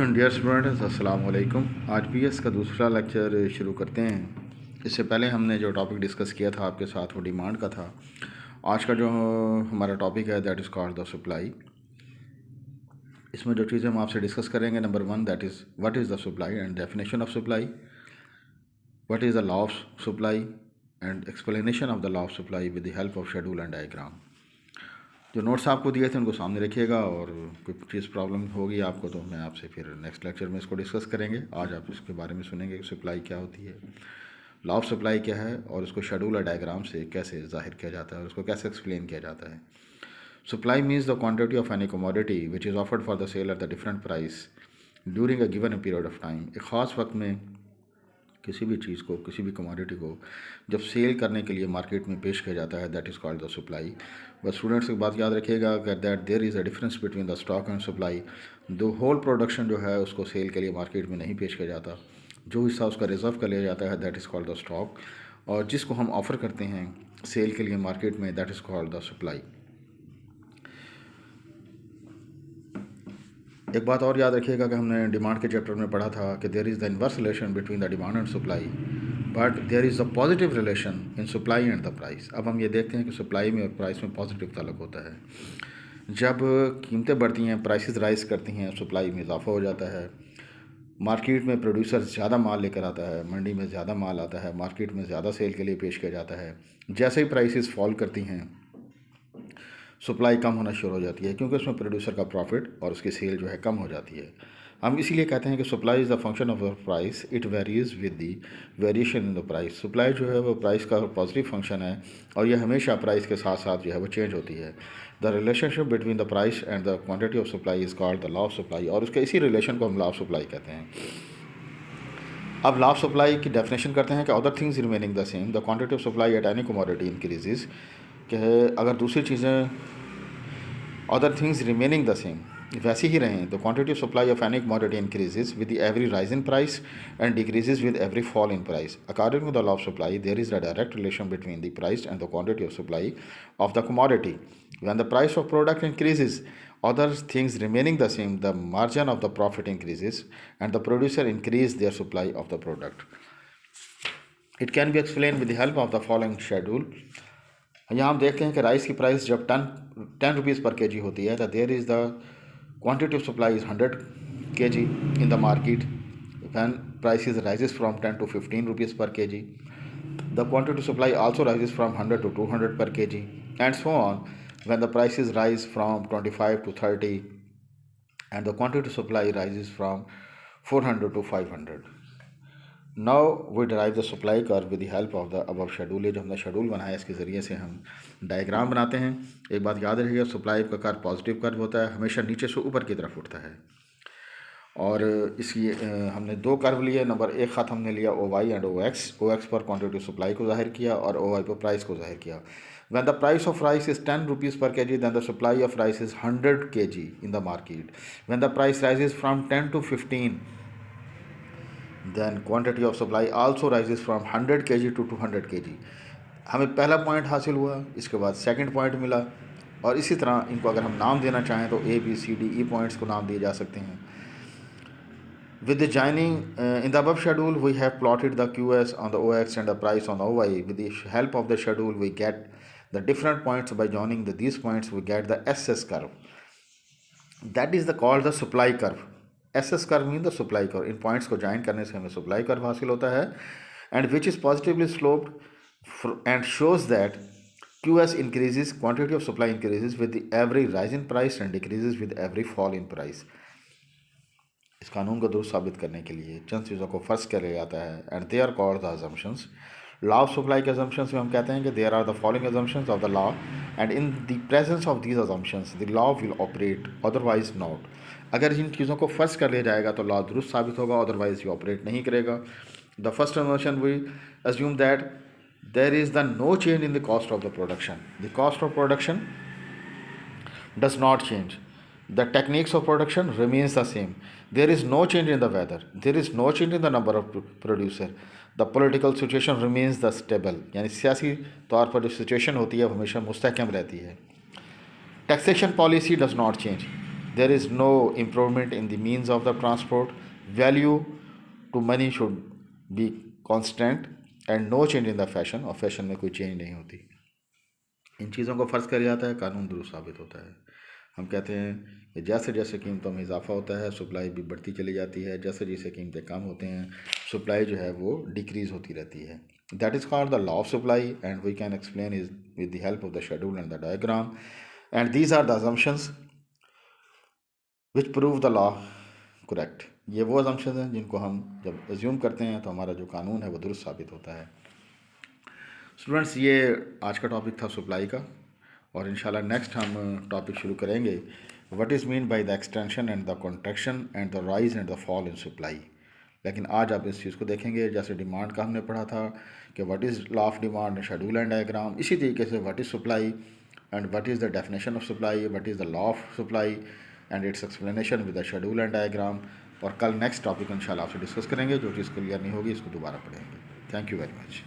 Dear students, अस्सलाम वालेकुम। आज पीएस का दूसरा लेक्चर शुरू करते हैं। इससे पहले हमने जो टॉपिक डिस्कस किया था आपके साथ वो डिमांड का था। आज का जो हमारा टॉपिक है that is called the supply. इसमें जो चीज़ें हम आपसे डिस्कस करेंगे, number 1 that is what is the supply and definition of supply, what is the law of supply and explanation of the law of supply with the help of schedule and diagram. जो notes आपको दिए थे उनको सामने रखिएगा, और कोई चीज़ problem होगी आपको तो मैं आपसे फिर नेक्स्ट लेक्चर में इसको डिस्कस करेंगे। आज आप इसके बारे में सुनेंगे कि सप्लाई क्या होती है, लॉ ऑफ सप्लाई क्या है, और उसको शेड्यूल और डायग्राम से कैसे जाहिर किया जाता है और उसको कैसे एक्सप्लेन किया जाता है। Supply means the quantity of any commodity which is offered for the sale at the different price during a given period of time. एक ख़ास वक्त में किसी भी चीज़ को, किसी भी कमोडिटी को जब सेल करने के लिए मार्केट में पेश किया जाता है, that is called the supply. बस स्टूडेंट्स एक बात याद रखिएगा कि that there is a difference between the stock and supply. The whole production जो है उसको सेल के लिए मार्केट में नहीं पेश किया जाता, जो हिस्सा उसका रिजर्व कर लिया जाता है that is called the stock, और जिसको हम ऑफ़र करते हैं सेल के लिए मार्केट में that is called the supply. एक बात और याद रखिएगा कि हमने डिमांड के चैप्टर में पढ़ा था कि there is the inverse relation between the demand and supply, but there is a positive relation in supply and the price. अब हम ये देखते हैं कि सप्लाई में और प्राइस में पॉजिटिव ताल्लुक होता है। जब कीमतें बढ़ती हैं, प्राइसेस राइज करती हैं, सप्लाई में इजाफा हो जाता है। मार्केट में प्रोड्यूसर ज़्यादा माल लेकर आता है, मंडी में ज़्यादा माल आता है, मार्केट में ज़्यादा सेल के लिए पेश किया जाता है। जैसे ही प्राइसेस फॉल करती हैं, सप्लाई कम होना शुरू हो जाती है, क्योंकि उसमें प्रोड्यूसर का प्रॉफिट और उसकी सेल जो है कम हो जाती है। हम इसीलिए कहते हैं कि supply is the function of the price, it varies with the variation in the price. Supply जो है वो प्राइस का पॉजिटिव फंक्शन है, और यह हमेशा प्राइस के साथ साथ जो है वो चेंज होती है। The relationship between the price and the quantity of supply is called the law of supply, और उसके इसी रिलेशन को हम लॉ ऑफ सप्लाई कहते हैं। अब लॉ ऑफ सप्लाई की डेफिनेशन करते हैं कि other things remaining the same, the quantity of supply at any commodity increases. कि अगर दूसरी चीज़ें other things remaining the same वैसे ही रहें, तो quantity of supply of any commodity increases with every rise in price and decreases with every fall in price. According to the law of supply there is a direct relation between the price and the quantity of supply of the commodity. When the price of product increases, other things remaining the same, the margin of the profit increases and the producer increase their supply of the product. It can be explained with the help of the following schedule. यहाँ हम देखते हैं कि rice की price जब 10 rupees per KG होती है, तो there is the quantity of supply is 100 kg in the market. When prices rises from 10 to 15 rupees per kg, the quantity of supply also rises from 100 to 200 per kg and so on. When the prices rise from 25 to 30 and the quantity of supply rises from 400 to 500. Now we derive the supply curve with the help of the above schedule। जो हमने schedule बनाया इसके ज़रिए से हम diagram बनाते हैं। एक बात याद रखिएगा, सप्लाई का कर्व पॉजिटिव कर्व होता है, हमेशा नीचे से ऊपर की तरफ उठता है। और इसकी हमने दो कर्व लिए। नंबर एक ख़त हमने लिया OY एंड OX। OX पर क्वांटिटी ऑफ सप्लाई को जाहिर किया और OY पर प्राइस को जाहिर किया। When the price of rice is 10 rupees per kg, then the supply of rice is 100 kg in the market. When the price rises from 10 to 15, then quantity of supply also rises from 100 kg to 200 kg. हमें पहला point हासिल हुआ, इसके बाद second point मिला, और इसी तरह इनको अगर हम नाम देना चाहें तो A, B, C, D, E points को नाम दिए जा सकते हैं। With the joining in the above schedule, we have plotted the QS on the OX and the price on the OY. With the help of the schedule, we get the different points. By joining these points, we get the SS curve. That is called the supply curve. SS curve means the supply curve. In points को join करने से हमें supply curve हासिल होता है, and which is positively sloped and shows that QS increases, quantity of supply increases with the every rise in price and decreases with every fall in price. इस कानून को दुरुस्त साबित करने के लिए चंद चीज़ों को फर्ज किया जाता है, and they are called the assumptions. Law of supply के अजम्पशंस में हम कहते हैं कि there are the following assumptions of the law, and in the presence of these assumptions the law will operate, otherwise not. अगर इन चीज़ों को फर्ज कर लिया जाएगा तो लॉ दुरुस्त साबित होगा, अदरवाइज ये ऑपरेट नहीं करेगा। The first assumption we assume that there is the no change in the cost of the production. The cost of production does not change. The techniques of production remains the same. There is no change in the weather. There is no change in the number of producer. The political situation remains the stable. यानी सियासी तौर पर जो situation होती है वो हमेशा मुस्तहकम रहती है। Taxation policy does not change. there is no improvement in the means of the transport, value to money should be constant and no change in the fashion, और फैशन में कोई चेंज नहीं होती। इन चीज़ों को फ़र्ज़ कर जाता है, कानून दुरुस्त साबित होता है। हम कहते हैं कि जैसे जैसे कीमतों में इजाफा होता है सप्लाई भी बढ़ती चली जाती है, जैसे जैसे कीमतें कम होते हैं सप्लाई जो है वो डिक्रीज़ होती रहती है। That is called the law of supply and we can explain is with the help of the schedule and the diagram and these are the assumptions which prove the law correct. ये वो assumptions हैं जिनको हम जब assume करते हैं तो हमारा जो कानून है वो दुरुस्त साबित होता है। स्टूडेंट्स, ये आज का टॉपिक था सप्लाई का, और इंशाल्लाह नेक्स्ट हम टॉपिक शुरू करेंगे what is mean by the extension and the contraction and the rise and the fall in supply. लेकिन आज आप इस चीज़ को देखेंगे, जैसे डिमांड का हमने पढ़ा था कि what is law of demand, schedule and diagram, इसी तरीके से what is supply and what is the definition of supply, what is the law of supply and it's explanation with the schedule and diagram. और कल next topic इंशाल्लाह आपसे discuss करेंगे। जो चीज़ clear नहीं होगी इसको दोबारा पढ़ेंगे। Thank you very much.